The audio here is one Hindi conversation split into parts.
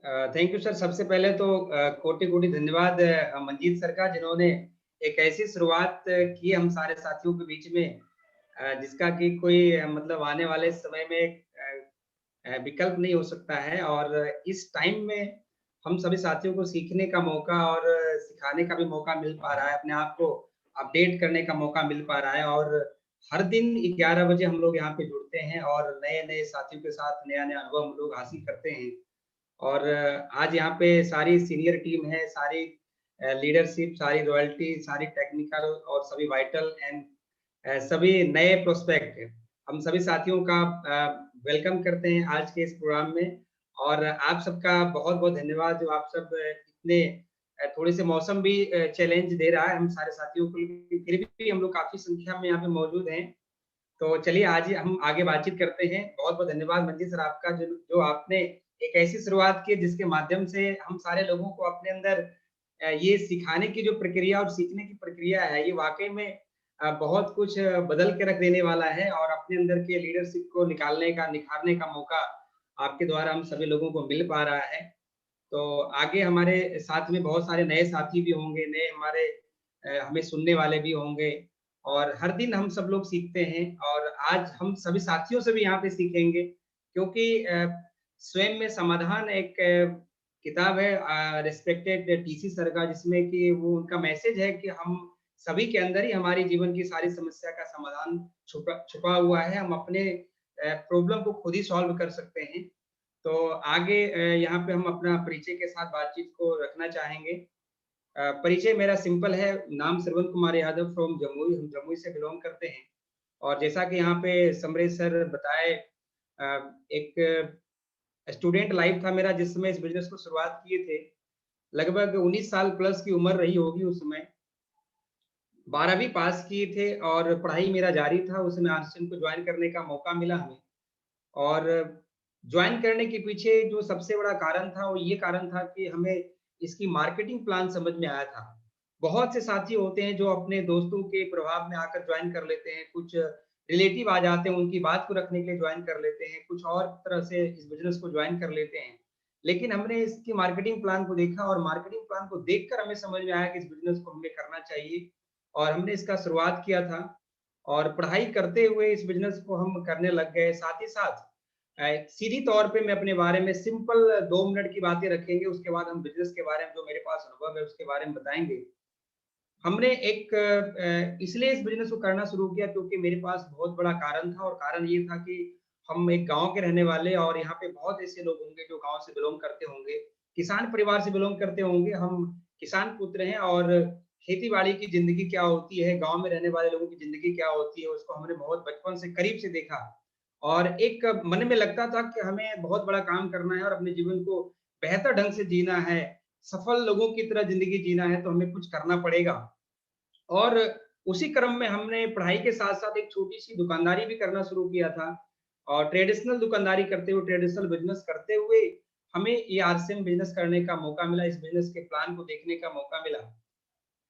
Thank you sir. सबसे पहले तो कोटि-कोटि धन्यवाद मंजीत सर का, जिन्होंने एक ऐसी शुरुआत की हम सारे साथियों के बीच में, जिसका कि कोई मतलब आने वाले समय में विकल्प नहीं हो सकता है। और इस टाइम में हम सभी साथियों को सीखने का मौका और सिखाने का भी मौका मिल पा रहा है, अपने आप को अपडेट करने का मौका मिल पा रहा है। और हर दिन 11 बजे हम लोग यहाँ पे जुड़ते हैं और नए-नए साथियों के साथ नया-नया अनुभव हम लोग हासिल करते हैं। और आज यहाँ पे सारी सीनियर टीम है, सारी लीडरशिप, सारी रॉयल्टी, सारी टेक्निकल और सभी वाइटल एंड सभी नए प्रोस्पेक्ट, हम सभी साथियों का वेलकम करते हैं आज के इस प्रोग्राम में। और आप सबका बहुत-बहुत धन्यवाद, जो आप सब इतने थोड़े से मौसम भी चैलेंज दे रहा है हम सारे साथियों को, लेकिन फिर भी हम लोग काफ़ी संख्या में यहाँ पे मौजूद हैं। तो चलिए आज हम आगे बातचीत करते हैं। बहुत-बहुत धन्यवाद मंजीत सर आपका, जो जो आपने एक ऐसी शुरुआत की जिसके माध्यम से हम सारे लोगों को अपने अंदर ये सिखाने की जो प्रक्रिया और सीखने की प्रक्रिया है, ये वाक़ई में बहुत कुछ बदल के रख देने वाला है। और अपने अंदर के लीडरशिप को निकालने का, निखारने का मौका आपके द्वारा हम सभी लोगों को मिल पा रहा है। तो आगे हमारे साथ में बहुत सारे नए साथी भी होंगे, नए हमारे हमें सुनने वाले भी होंगे। और हर दिन हम सब लोग सीखते हैं और आज हम सभी साथियों से भी यहाँ पे सीखेंगे, क्योंकि स्वयं में समाधान एक किताब है रिस्पेक्टेड टीसी सर का, जिसमें कि वो उनका मैसेज है कि हम सभी के अंदर ही हमारी जीवन की सारी समस्या का समाधान छुपा छुपा हुआ है। हम अपने प्रॉब्लम को खुद ही सॉल्व कर सकते हैं। तो आगे यहाँ पे हम अपना परिचय के साथ बातचीत को रखना चाहेंगे। परिचय मेरा सिंपल है, नाम श्रवण कुमार यादव फ्रॉम जमुई, हम जमुई से बिलॉन्ग करते हैं। और जैसा कि यहाँ पे समरेश सर बताए, एक स्टूडेंट लाइफ था मेरा जिसमें इस बिज़नेस को शुरुआत किए थे। लगभग 19 साल प्लस की उम्र रही होगी उस समय। 12वीं पास किए थे और पढ़ाई मेरा जारी था, उसमें आरसीएम को जॉइन करने का मौका मिला हमें। और जॉइन करने के पीछे जो सबसे बड़ा कारण था, वो ये कारण था कि हमें इसकी मार्केटिंग प्लान समझ में आया था। बहुत से साथी होते हैं जो अपने दोस्तों के प्रभाव में आकर जॉइन कर लेते हैं, कुछ रिलेटिव आ जाते हैं, उनकी बात को रखने के लिए जॉइन कर लेते हैं, कुछ और तरह से इस बिज़नेस को जॉइन कर लेते हैं। लेकिन हमने इसकी मार्केटिंग प्लान को देखा और मार्केटिंग प्लान को देखकर हमें समझ में आया कि इस बिज़नेस को हमें करना चाहिए और हमने इसका शुरुआत किया था। और पढ़ाई करते हुए इस बिज़नेस को हम करने लग गए। साथ ही साथ सीधी तौर पे मैं अपने बारे में सिंपल 2 मिनट की बातें रखेंगे, उसके बाद हम बिज़नेस के बारे में जो मेरे पास अनुभव है उसके बारे में बताएँगे। हमने एक इसलिए इस बिज़नेस को करना शुरू किया क्योंकि मेरे पास बहुत बड़ा कारण था और कारण ये था कि हम एक गाँव के रहने वाले और यहाँ पे बहुत ऐसे लोग होंगे जो गाँव से बिलॉन्ग करते होंगे, किसान परिवार से बिलॉन्ग करते होंगे। हम किसान पुत्र हैं और खेती-बाड़ी की ज़िंदगी क्या होती है, गाँव में रहने वाले लोगों की ज़िंदगी क्या होती है, उसको हमने बहुत बचपन से करीब से देखा। और एक मन में लगता था कि हमें बहुत बड़ा काम करना है और अपने जीवन को बेहतर ढंग से जीना है, सफल लोगों की तरह ज़िंदगी जीना है, तो हमें कुछ करना पड़ेगा। और उसी क्रम में हमने पढ़ाई के साथ-साथ एक छोटी-सी दुकानदारी भी करना शुरू किया था। और ट्रेडिशनल दुकानदारी करते हुए, ट्रेडिशनल बिज़नेस करते हुए, हमें ये आरसीएम बिज़नेस करने का मौका मिला, इस बिज़नेस के प्लान को देखने का मौका मिला।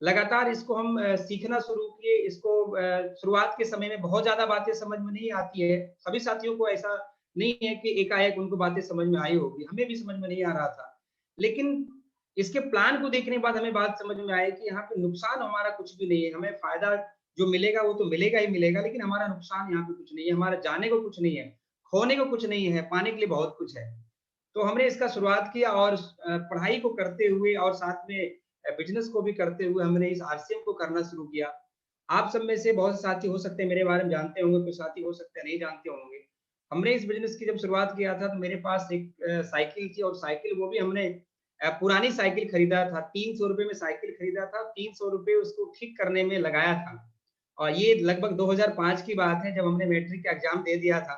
लगातार इसको हम सीखना शुरू किए, इसको शुरुआत के समय में बहुत ज़्यादा बातें समझ में नहीं आती है। सभी साथियों को ऐसा नहीं है कि एकाएक उनको बातें समझ में आई होगी, हमें भी समझ में नहीं आ रहा था। लेकिन इसके प्लान को देखने के बाद हमें बात समझ में आई कि यहाँ पे नुकसान हमारा कुछ भी नहीं है, हमें फ़ायदा जो मिलेगा वो तो मिलेगा ही मिलेगा, लेकिन हमारा नुकसान यहाँ पे कुछ नहीं है, हमारा जाने को कुछ नहीं है, खोने को कुछ नहीं है, पाने के लिए बहुत कुछ है। तो हमने इसका शुरुआत किया और पढ़ाई को करते हुए और साथ में बिज़नेस को भी करते हुए हमने इस आरसीएम को करना शुरू किया। आप सब में से बहुत से साथी हो सकते हैं मेरे बारे में जानते होंगे, कुछ साथी हो सकते हैं नहीं जानते होंगे। हमने इस बिज़नेस की जब शुरुआत किया था तो मेरे पास एक साइकिल थी और साइकिल वो भी हमने पुरानी साइकिल खरीदा था, ₹300 में साइकिल खरीदा था, ₹300 उसको ठीक करने में लगाया था। और ये लगभग 2005 की बात है जब हमने मैट्रिक का एग्ज़ाम दे दिया था।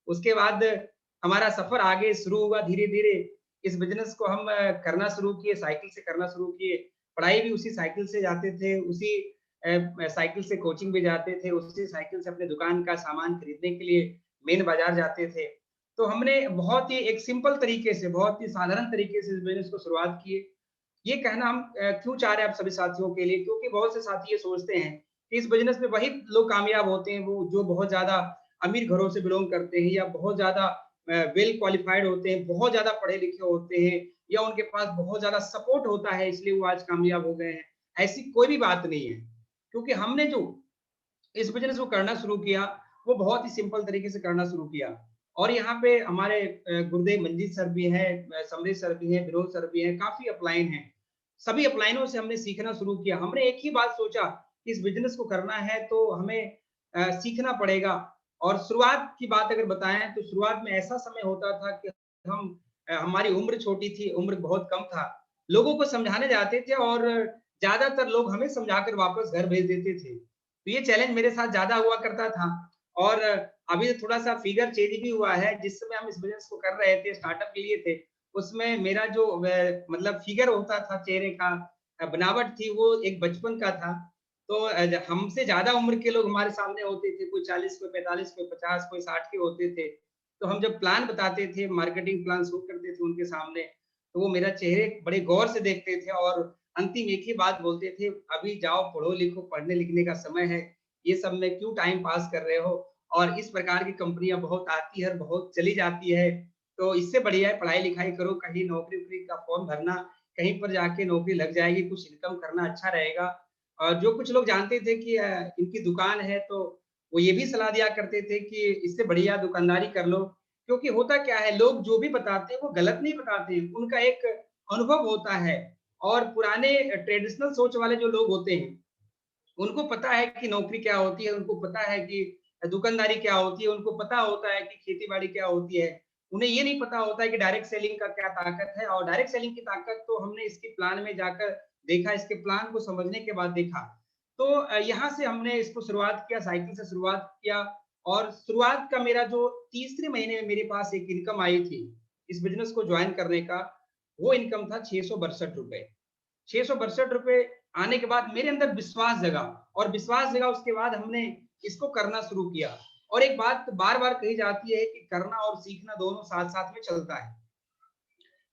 उसके बाद हमारा सफ़र आगे शुरू हुआ धीरे-धीरे। इस बिज़नेस को हम करना शुरू किए, साइकिल से करना शुरू किए। पढ़ाई भी उसी साइकिल से जाते थे, उसी साइकिल से कोचिंग भी जाते थे, उसी साइकिल से अपने दुकान का सामान खरीदने के लिए मेन बाज़ार जाते थे। तो हमने बहुत ही एक सिंपल तरीके से, बहुत ही साधारण तरीके से इस बिज़नेस को शुरुआत की। ये कहना हम क्यों चाह रहे हैं आप सभी साथियों के लिए, क्योंकि बहुत से साथी ये सोचते हैं कि इस बिज़नेस में वही लोग कामयाब होते हैं, वो जो बहुत ज़्यादा अमीर घरों से बिलॉन्ग करते हैं या बहुत ज़्यादा वेल क्वालिफाइड होते हैं, बहुत ज़्यादा पढ़े लिखे होते हैं, या उनके पास बहुत ज़्यादा सपोर्ट होता है इसलिए वो आज कामयाब हो गए हैं। ऐसी कोई भी बात नहीं है। क्योंकि हमने जो इस बिज़नेस को करना शुरू किया, वो बहुत ही सिंपल तरीके से करना शुरू किया। और यहाँ पे हमारे गुरुदेव मंजीत सर भी हैं, समरेश सर भी हैं, विनोद सर भी हैं, काफ़ी अपलाइन हैं। सभी अपलाइनों से हमने सीखना शुरू किया। हमने एक ही बात सोचा कि इस बिज़नेस को करना है तो हमें सीखना पड़ेगा। और शुरुआत की बात अगर बताएँ तो शुरुआत में ऐसा समय होता था कि हम हमारी उम्र छोटी थी, उम्र बहुत कम था। लोगों को समझाने जाते थे और ज़्यादातर लोग हमें समझाकर वापस घर भेज देते थे। तो ये चैलेंज मेरे साथ ज़्यादा हुआ करता था। और अभी थोड़ा-सा फिगर चेंज भी हुआ है, जिस समय हम इस बिज़नेस को कर रहे थे, स्टार्टअप के लिए थे, उसमें मेरा जो मतलब फिगर होता था चेहरे का, बनावट थी, वो एक बचपन का था। तो हमसे ज़्यादा उम्र के लोग हमारे सामने होते थे, कोई 40, कोई 45, कोई 50, कोई 60 के होते थे। तो हम जब प्लान बताते थे, मार्केटिंग प्लान शो करते थे उनके सामने, तो वो मेरा चेहरे बड़े गौर से देखते थे और अंतिम एक ही बात बोलते थे, "अभी जाओ पढ़ो-लिखो, पढ़ने-लिखने का समय है, ये सब में क्यों टाइम पास कर रहे हो?" और इस प्रकार की कंपनियाँ बहुत आती है और बहुत चली जाती है, तो इससे बढ़िया है पढ़ाई-लिखाई करो, कहीं नौकरी-वोकरी का फॉर्म भरना, कहीं पर जाके नौकरी लग जाएगी, कुछ इनकम करना अच्छा रहेगा। और जो कुछ लोग जानते थे कि इनकी दुकान है, तो वो ये भी सलाह दिया करते थे कि इससे बढ़िया दुकानदारी कर लो। क्योंकि होता क्या है, लोग जो भी बताते हैं, वो गलत नहीं बताते हैं, उनका एक अनुभव होता है। और पुराने ट्रेडिशनल सोच वाले जो लोग होते हैं, उनको पता है कि नौकरी क्या होती है, उनको पता है कि दुकानदारी क्या होती है, उनको पता होता है कि खेती-बाड़ी क्या होती है। उन्हें ये नहीं पता होता है कि डायरेक्ट सेलिंग का क्या ताकत है। और डायरेक्ट सेलिंग की ताकत तो हमने इसके प्लान में जाकर देखा, इसके प्लान को समझने के बाद देखा। तो यहाँ से हमने इसको शुरुआत किया, साइकिल से शुरुआत किया। और शुरुआत का मेरा जो तीसरे महीने में मेरे पास एक इनकम आई थी, इस बिज़नेस को जॉइन करने का, वो इनकम था ₹662। ₹662 आने के बाद मेरे अंदर विश्वास जगा। और विश्वास जगा, उसके बाद हमने इसको करना शुरू किया। और एक बात बार-बार कही जाती है कि करना और सीखना दोनों साथ-साथ में चलता है।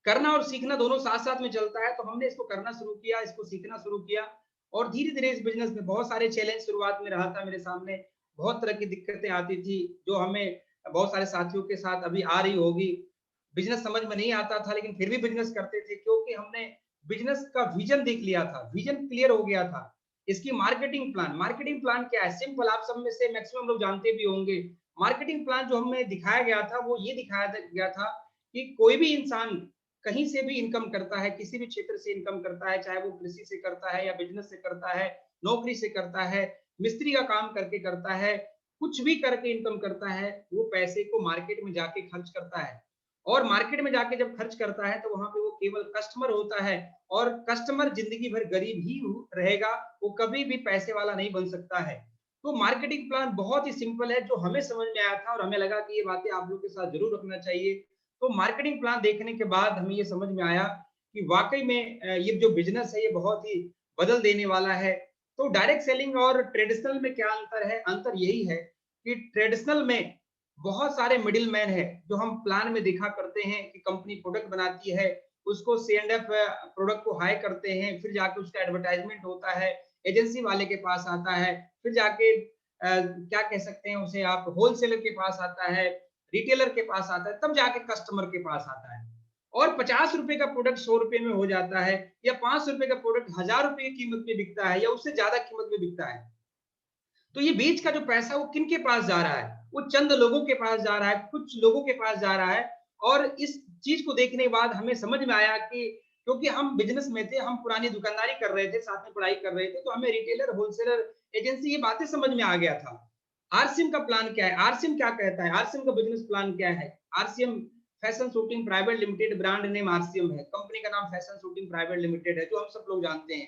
करना और सीखना दोनों साथ-साथ में चलता है, तो हमने इसको करना शुरू किया, इसको सीखना शुरू किया। और धीरे-धीरे इस बिज़नेस में बहुत सारे चैलेंज शुरुआत में रहा था मेरे सामने, बहुत तरह की दिक्कतें आती थी, जो हमें बहुत सारे साथियों के साथ अभी आ रही होगी। बिज़नेस समझ में नहीं आता था, लेकिन फिर भी बिज़नेस करते थे, क्योंकि हमने बिज़नेस का विज़न देख लिया था, विज़न क्लियर हो गया था। इसकी मार्केटिंग प्लान क्या है? सिंपल, आप सब में से मैक्सिमम लोग जानते भी होंगे। मार्केटिंग प्लान जो हमें दिखाया गया था, वो ये दिखाया गया था कि कोई भी इंसान कहीं से भी इनकम करता है, किसी भी क्षेत्र से इनकम करता है, चाहे वो कृषि से करता है या बिज़नेस से करता है, नौकरी से करता है, मिस्त्री का काम करके करता है, कुछ भी करके इनकम करता है, वो पैसे को मार्केट में जाके खर्च करता है। और मार्केट में जाके जब खर्च करता है, तो वहाँ पे वो केवल कस्टमर होता है। और कस्टमर ज़िंदगी भर गरीब ही रहेगा, वो कभी भी पैसे वाला नहीं बन सकता है। तो मार्केटिंग प्लान बहुत ही सिंपल है, जो हमें समझ में आया था और हमें लगा कि ये बातें आप लोग के साथ ज़रूर रखना चाहिए। तो मार्केटिंग प्लान देखने के बाद हमें ये समझ में आया कि वाक़ई में ये जो बिज़नेस है, ये बहुत ही बदल देने वाला है। तो डायरेक्ट सेलिंग और ट्रेडिशनल में क्या अंतर है? अंतर यही है कि ट्रेडिशनल में बहुत सारे मिडलमैन हैं, जो हम प्लान में देखा करते हैं कि कंपनी प्रोडक्ट बनाती है, उसको सी एंड एफ प्रोडक्ट को हाई करते हैं, फिर जाके उसका एडवर्टाइज़मेंट होता है, एजेंसी वाले के पास आता है, फिर जाके क्या कह सकते हैं उसे आप, होलसेलर के पास आता है, रिटेलर के पास आता है, तब जाके कस्टमर के पास आता है। और ₹50 का प्रोडक्ट ₹100 में हो जाता है, या ₹500 का प्रोडक्ट ₹1000 की कीमत में बिकता है, या उससे ज़्यादा कीमत में बिकता है। तो ये बीच का जो पैसा वो किन के पास जा रहा है? वो चंद लोगों के पास जा रहा है, कुछ लोगों के पास जा रहा है। और इस चीज़ को देखने के बाद हमें समझ में आया कि क्योंकि हम बिज़नेस में थे, हम पुरानी दुकानदारी कर रहे थे, साथ में पढ़ाई कर रहे थे, तो हमें रिटेलर, होलसेलर, एजेंसी ये बातें समझ में आ गया था। आरसीएम का प्लान क्या है? आरसीएम क्या कहता है? आरसीएम का बिज़नेस प्लान क्या है? RCM fashion shooting private limited, brand name RCM है। कंपनी का नाम फैशन शूटिंग प्राइवेट लिमिटेड है, जो हम सब लोग जानते हैं।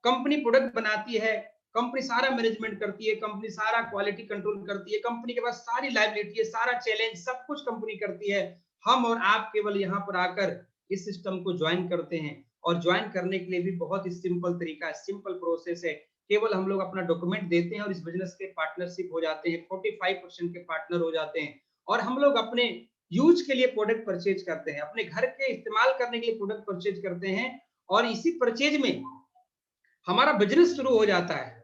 कंपनी प्रोडक्ट बनाती है, कंपनी सारा मैनेजमेंट करती है, कंपनी सारा क्वालिटी कंट्रोल करती है, कंपनी के पास सारी लायबिलिटी है, सारा चैलेंज सब कुछ कंपनी करती है। हम और आप केवल यहाँ पर आकर इस सिस्टम को ज्वाइन करते हैं। और ज्वाइन करने के लिए भी बहुत ही सिंपल तरीका है, सिंपल प्रोसेस है। केवल हम लोग अपना डॉक्यूमेंट देते हैं और इस बिजनेस के पार्टनरशिप हो जाते हैं, 45% के पार्टनर हो जाते हैं। और हम लोग अपने यूज के लिए प्रोडक्ट परचेज करते हैं, अपने घर के इस्तेमाल करने के लिए प्रोडक्ट परचेज करते हैं। और इसी परचेज में हमारा बिज़नेस शुरू हो जाता है।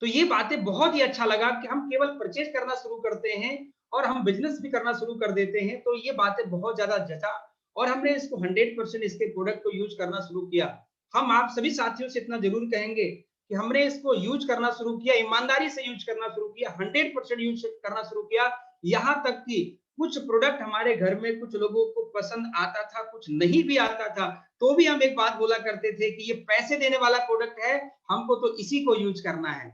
तो ये बातें बहुत ही अच्छा लगा कि हम केवल परचेज़ करना शुरू करते हैं और हम बिजनेस भी करना शुरू कर देते हैं, तो ये बातें बहुत ज्यादा जचा और हमने इसको 100% इसके प्रोडक्ट को यूज करना शुरू किया। हम आप सभी साथियों से इतना जरूर कहेंगे कि हमने इसको यूज करना शुरू किया, ईमानदारी से यूज करना शुरू किया, 100% यूज करना शुरू किया। यहाँ तक कि कुछ प्रोडक्ट हमारे घर में कुछ लोगों को पसंद आता था, कुछ नहीं भी आता था, तो भी हम एक बात बोला करते थे कि ये पैसे देने वाला प्रोडक्ट है, हमको तो इसी को यूज करना है।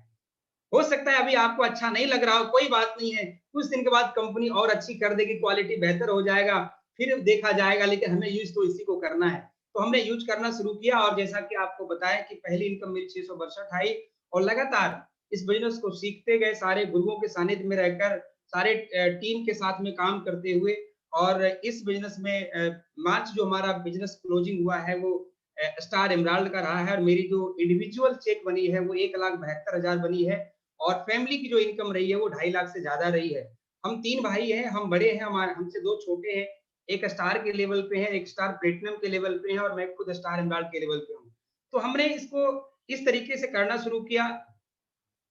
हो सकता है अभी आपको अच्छा नहीं लग रहा हो, कोई बात नहीं है, कुछ दिन के बाद कंपनी और अच्छी कर देगी, क्वालिटी बेहतर हो जाएगा, फिर देखा जाएगा, लेकिन हमें यूज तो इसी को करना है। तो हमने यूज करना शुरू किया और जैसा कि आपको बताया कि पहली इनकम मेरी 662 आई और लगातार इस बिजनेस को सीखते गए, सारे गुरुओं के सानिध्य में रहकर, सारे टीम के साथ में काम करते हुए और इस बिजनेस में मार्च जो हमारा बिजनेस क्लोजिंग हुआ है वो स्टार एमराल्ड का रहा है और मेरी जो इंडिविजुअल चेक बनी है वो 1,72,000 बनी है और फैमिली की जो इनकम रही है वो 2.5 लाख से ज्यादा रही है। हम 3 भाई हैं, हम बड़े हैं, हमारे हमसे 2 छोटे हैं, एक स्टार के लेवल पे है, एक स्टार प्लेटिनम के लेवल पे है और मैं खुद स्टार एमराल्ड के लेवल पे हूँ। तो हमने इसको इस तरीके से करना शुरू किया।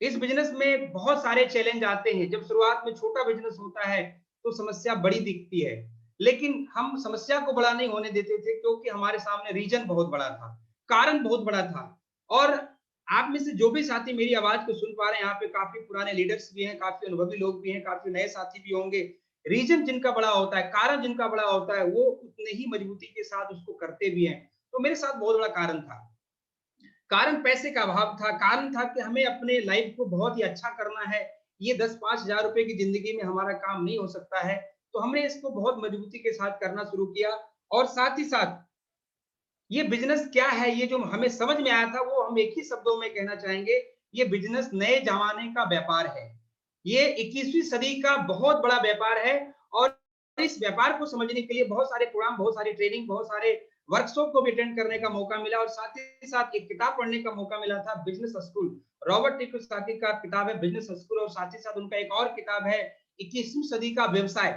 इस बिजनेस में बहुत सारे चैलेंज आते हैं। जब शुरुआत में छोटा बिजनेस होता है तो समस्या बड़ी दिखती है, लेकिन हम समस्या को बड़ा नहीं होने देते थे क्योंकि हमारे सामने रीजन बहुत बड़ा था, कारण बहुत बड़ा था। और आप में से जो भी साथी मेरी आवाज को सुन पा रहे हैं, यहाँ पे काफी पुराने लीडर्स भी हैं, काफी अनुभवी लोग भी हैं, काफी नए साथी भी होंगे। रीजन जिनका बड़ा होता है, कारण जिनका बड़ा होता है, वो उतने ही मजबूती के साथ उसको करते भी हैं। तो मेरे साथ बहुत बड़ा कारण था। कारण पैसे का अभाव था, कारण था कि हमें अपने लाइफ को बहुत ही अच्छा करना है। ये 10-5 हजार रुपए की जिंदगी में हमारा काम नहीं हो सकता है। तो हमने इसको बहुत मजबूती के साथ करना शुरू किया और साथ ही साथ ये बिजनेस क्या है, ये जो हमें समझ में आया था वो हम एक ही शब्दों में कहना चाहेंगे, ये बिजनेस नए जमाने का व्यापार है। ये 21वीं सदी का बहुत बड़ा व्यापार है और इस व्यापार को समझने के लिए बहुत सारे प्रोग्राम, बहुत सारी ट्रेनिंग, बहुत सारे वर्कशॉप को भी अटेंड करने का मौका मिला और साथ ही साथ एक किताब पढ़ने का मौका मिला था, business school. Robert T Kiyosaki का किताब है बिजनेस स्कूल और साथ ही साथ उनका एक और किताब है 21वीं सदी का व्यवसाय।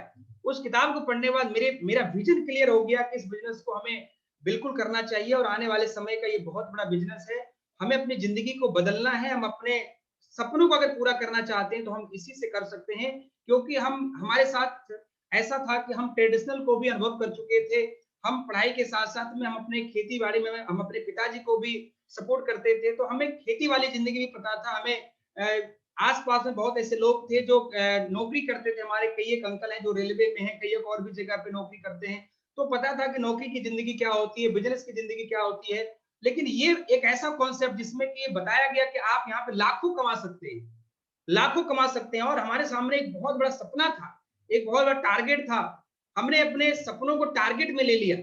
उस किताब को पढ़ने के बाद मेरा विजन क्लियर हो गया कि इस बिजनेस को हमें बिल्कुल करना चाहिए और आने वाले समय का ये बहुत बड़ा बिजनेस है। हमें अपनी जिंदगी को बदलना है, हम अपने सपनों को अगर पूरा करना चाहते हैं तो हम इसी से कर सकते हैं क्योंकि हम हमारे साथ ऐसा था कि हम ट्रेडिशनल को भी अनुभव कर चुके थे। हम पढ़ाई के साथ-साथ में हम अपने खेती-बाड़ी में हम अपने पिताजी को भी सपोर्ट करते थे, तो हमें खेती वाली ज़िंदगी भी पता था। हमें आस-पास में बहुत ऐसे लोग थे जो नौकरी करते थे। हमारे कई एक अंकल हैं जो रेलवे में हैं, कई एक और भी जगह पे नौकरी करते हैं। तो पता था कि नौकरी की ज़िंदगी क्या होती है, बिज़नेस की ज़िंदगी क्या होती है। लेकिन ये एक ऐसा कॉन्सेप्ट जिसमें कि ये बताया गया कि आप यहाँ पे लाखों कमा सकते हैं। लाखों कमा सकते हैं और हमारे सामने एक बहुत बड़ा सपना था, एक बहुत बड़ा टारगेट था। हमने अपने सपनों को टारगेट में ले लिया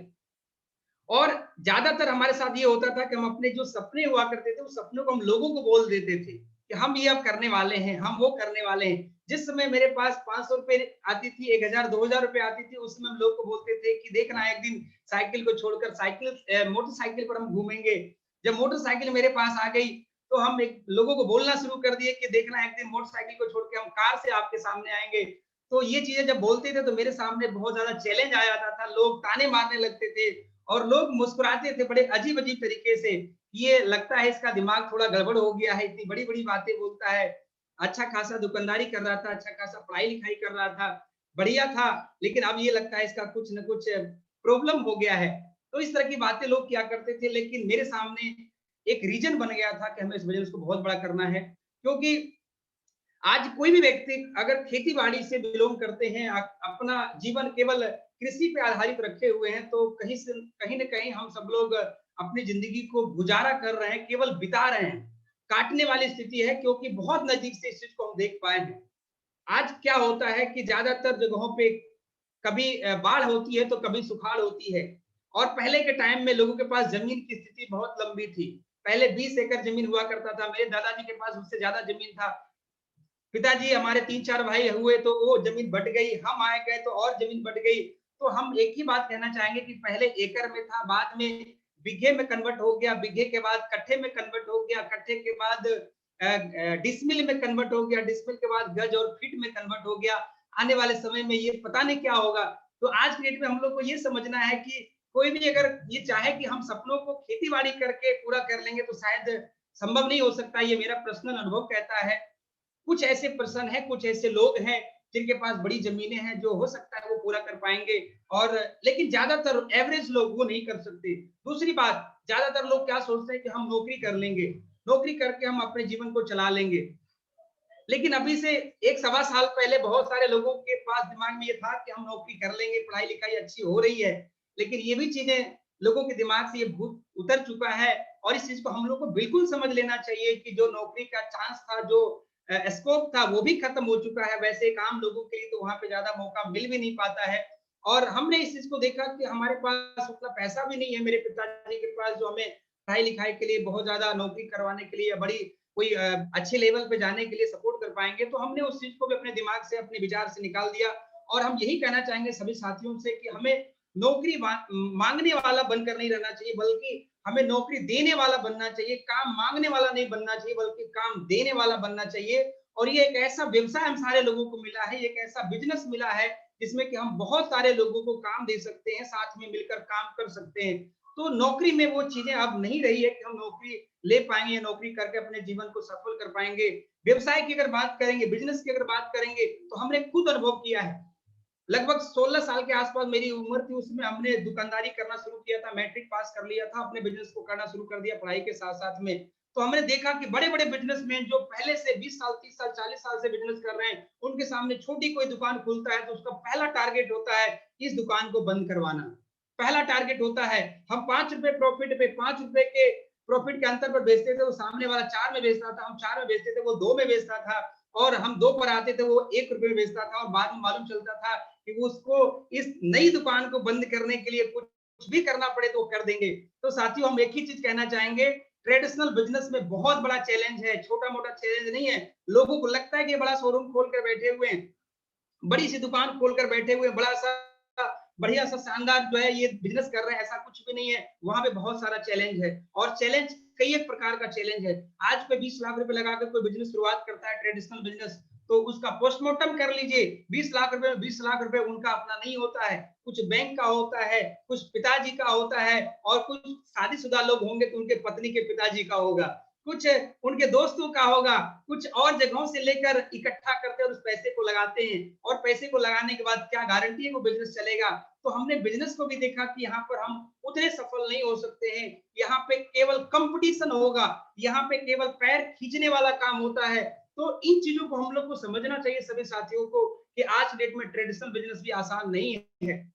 और ज्यादातर हमारे साथ ये होता था कि हम अपने जो सपने हुआ करते थे, उस सपनों को हम लोगों को बोल देते थे कि हम ये अब करने वाले हैं, हम वो करने वाले हैं। जिस समय मेरे पास 500 रुपए आती थी, 1000 2000 रुपए आती थी, उस समय हम लोग को बोलते थे कि देखना एक दिन साइकिल को छोड़कर मोटरसाइकिल पर हम घूमेंगे। जब मोटरसाइकिल मेरे पास आ गई तो हम एक लोगों को बोलना शुरू कर दिए कि देखना एक दिन मोटरसाइकिल को छोड़ के हम कार से आपके सामने आएंगे। तो ये चीजें जब बोलते थे तो मेरे सामने बहुत ज्यादा चैलेंज आ जाता था, लोग ताने मारने लगते थे और लोग मुस्कुराते थे बड़े अजीब-अजीब तरीके से। ये लगता है इसका दिमाग थोड़ा गड़बड़ हो गया है, इतनी बड़ी-बड़ी बातें बोलता है। अच्छा खासा दुकानदारी कर रहा था, अच्छा खासा पढ़ाई-लिखाई कर रहा था, बढ़िया था, लेकिन अब ये लगता है इसका कुछ न कुछ प्रॉब्लम हो गया है। तो इस तरह की बातें लोग किया करते थे, लेकिन मेरे सामने एक रीज़न बन गया था कि हमें इस बिज़नेस को बहुत बड़ा करना है। क्योंकि आज कोई भी व्यक्ति अगर खेती-बाड़ी से बिलॉन्ग करते हैं, अपना जीवन केवल कृषि पे आधारित रखे हुए हैं, तो कहीं न कहीं हम सब लोग अपनी ज़िंदगी को गुज़ारा कर रहे हैं, केवल बिता रहे हैं। काटने वाली स्थिति है क्योंकि बहुत नज़दीक से इस चीज़ को हम देख पाए हैं। आज क्या होता है कि ज़्यादातर जगहों पे कभी बाढ़ होती है, तो कभी सुखाड़ होती है और पहले के टाइम में लोगों के पास ज़मीन की स्थिति बहुत लंबी थी। पहले 20 एकड़ ज़मीन हुआ करता था, मेरे दादाजी के पास उससे ज़्यादा ज़मीन था। पिताजी हमारे 3-4 भाई हुए तो वो ज़मीन बँट गई, हम आए गए तो और ज़मीन बँट गई। तो हम एक ही बात कहना चाहेंगे कि पहले एकड़ में था, बाद में बीघे में कन्वर्ट हो गया, बीघे के बाद कट्ठे में कन्वर्ट हो गया, कट्ठे के बाद डिसमिल में कन्वर्ट हो गया, डिसमिल के बाद गज और फीट में कन्वर्ट हो गया। आने वाले समय में ये पता नहीं क्या होगा। तो आज की डेट में हम लोग को ये समझना है कि कोई भी अगर ये चाहे कि हम सपनों को खेती-बाड़ी करके पूरा कर लेंगे तो शायद संभव नहीं हो सकता। ये मेरा पर्सनल अनुभव कहता है। कुछ ऐसे पर्सन हैं, कुछ ऐसे लोग हैं जिनके पास बड़ी ज़मीनें हैं, जो हो सकता है वो पूरा कर पाएँगे और लेकिन ज़्यादातर एवरेज लोग वो नहीं कर सकते। दूसरी बात, ज़्यादातर लोग क्या सोचते हैं कि हम नौकरी कर लेंगे, नौकरी करके हम अपने जीवन को चला लेंगे। लेकिन अभी से 1 सवा साल पहले बहुत सारे लोगों के पास दिमाग में ये था कि हम नौकरी कर लेंगे, पढ़ाई-लिखाई अच्छी हो रही है। लेकिन ये भी चीज़ें लोगों के दिमाग से ये भूत उतर चुका है और इस चीज़ को हम लोग को बिल्कुल समझ लेना चाहिए कि जो नौकरी का चांस था, जो स्कोप था, वो भी खत्म हो चुका है। वैसे एक आम लोगों के लिए तो वहाँ पे ज़्यादा मौका मिल भी नहीं पाता है और हमने इस चीज़ को देखा कि हमारे पास उतना पैसा भी नहीं है मेरे पिताजी के पास जो हमें पढ़ाई-लिखाई के लिए बहुत ज़्यादा नौकरी करवाने के लिए या बड़ी कोई अच्छे लेवल पे जाने के लिए सपोर्ट कर पाएँगे, तो हमने उस चीज़ को भी अपने दिमाग से, अपने विचार से निकाल दिया और हम यही कहना चाहेंगे सभी साथियों से कि हमें नौकरी माँगने वाला बनकर नहीं रहना चाहिए, बल्कि हमें नौकरी देने वाला बनना चाहिए, काम माँगने वाला नहीं बनना चाहिए, बल्कि काम देने वाला बनना चाहिए और ये एक ऐसा व्यवसाय हम सारे लोगों को मिला है, एक ऐसा बिज़नेस मिला है, जिसमें कि हम बहुत सारे लोगों को काम दे सकते हैं, साथ में मिलकर काम कर सकते हैं। तो नौकरी में वो चीज़ें अब नहीं रही है कि हम नौकरी ले पाएँगे या नौकरी करके अपने जीवन को सफल कर पाएँगे। व्यवसाय की अगर बात करेंगे, बिज़नेस की अगर बात करेंगे, तो हमने खुद अनुभव किया है। लगभग 16 साल के आस-पास मेरी उम्र थी, उसमें हमने दुकानदारी करना शुरू किया था, मैट्रिक पास कर लिया था, अपने बिज़नेस को करना शुरू कर दिया पढ़ाई के साथ-साथ में। तो हमने देखा कि बड़े-बड़े बिज़नेसमैन जो पहले से 20 साल, 30 साल, 40 साल से बिज़नेस कर रहे हैं, उनके सामने छोटी कोई दुकान खुलता है, तो उसका पहला टारगेट होता है, इस दुकान को बंद करवाना। पहला टारगेट होता है, हम ₹5 प्रॉफिट पे ₹5 के प्रॉफिट के अंतर पर बेचते थे, वो सामने वाला 4 में बेचता था, हम 4 में बेचते थे, वो 2 में बेचता था और हम 2 पर आते थे, वो ₹1 में बेचता था और बाद में मालूम चलता था कि वो उसको इस नई दुकान को बंद करने के लिए कुछ भी करना पड़े तो वो कर देंगे। तो साथियों हम एक ही चीज़ कहना चाहेंगे, ट्रेडिशनल बिज़नेस में बहुत बड़ा चैलेंज है, छोटा-मोटा चैलेंज नहीं है। लोगों को लगता है कि ये बड़ा शोरूम खोल कर बैठे हुए हैं, बड़ी सी दुकान खोलकर बैठे हुए बड़ा सा बढ़िया सा शानदार जो है ये बिजनेस कर रहे हैं, ऐसा कुछ भी नहीं है। वहां पे बहुत सारा चैलेंज है और चैलेंज कई एक प्रकार का चैलेंज है। आज पे 20 लाख रुपए लगाकर कोई बिजनेस शुरुआत करता है, ट्रेडिशनल बिजनेस, तो उसका पोस्टमार्टम कर लीजिए। 20 लाख रुपए में 20 लाख रुपए उनका अपना नहीं होता है, कुछ बैंक का होता है, कुछ पिताजी का होता है और कुछ शादीशुदा लोग होंगे तो उनके पत्नी के पिताजी का होगा, कुछ उनके दोस्तों का होगा, कुछ और जगहों से लेकर इकट्ठा करते और उस पैसे को लगाते हैं और पैसे को लगाने के बाद क्या गारंटी है वो बिजनेस चलेगा। तो हमने बिजनेस को भी देखा कि यहाँ पर हम उतने सफल नहीं हो सकते हैं, यहाँ पे केवल कंपटीशन होगा, यहाँ पे केवल पैर खींचने वाला काम होता है। तो इन चीजों को हम लोग को समझना चाहिए सभी साथियों को कि आज डेट में ट्रेडिशनल बिजनेस भी आसान नहीं है।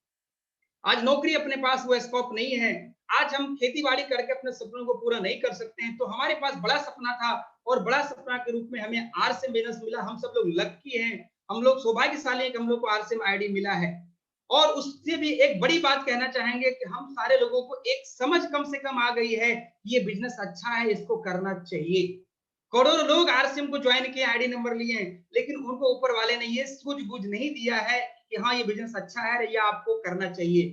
आज नौकरी अपने पास वो स्कोप नहीं है। आज हम खेती-बाड़ी करके अपने सपनों को पूरा नहीं कर सकते हैं। तो हमारे पास बड़ा सपना था और बड़ा सपना के रूप में हमें आरसीएम बिज़नेस मिला। हम सब लोग लकी हैं। हम लोग सौभाग्यशाली हैं कि हम लोग को आरसीएम आईडी मिला है। और उससे भी एक बड़ी बात कहना चाहेंगे कि हम सारे लोगों को एक समझ कम से कम आ गई है, ये बिज़नेस अच्छा है, इसको करना चाहिए। करोड़ों लोग आरसीएम को ज्वाइन किए, आईडी नंबर लिए हैं, लेकिन उनको ऊपर वाले ने ये सूझबूझ नहीं दिया है कि हाँ, ये बिज़नेस अच्छा है या आपको करना चाहिए।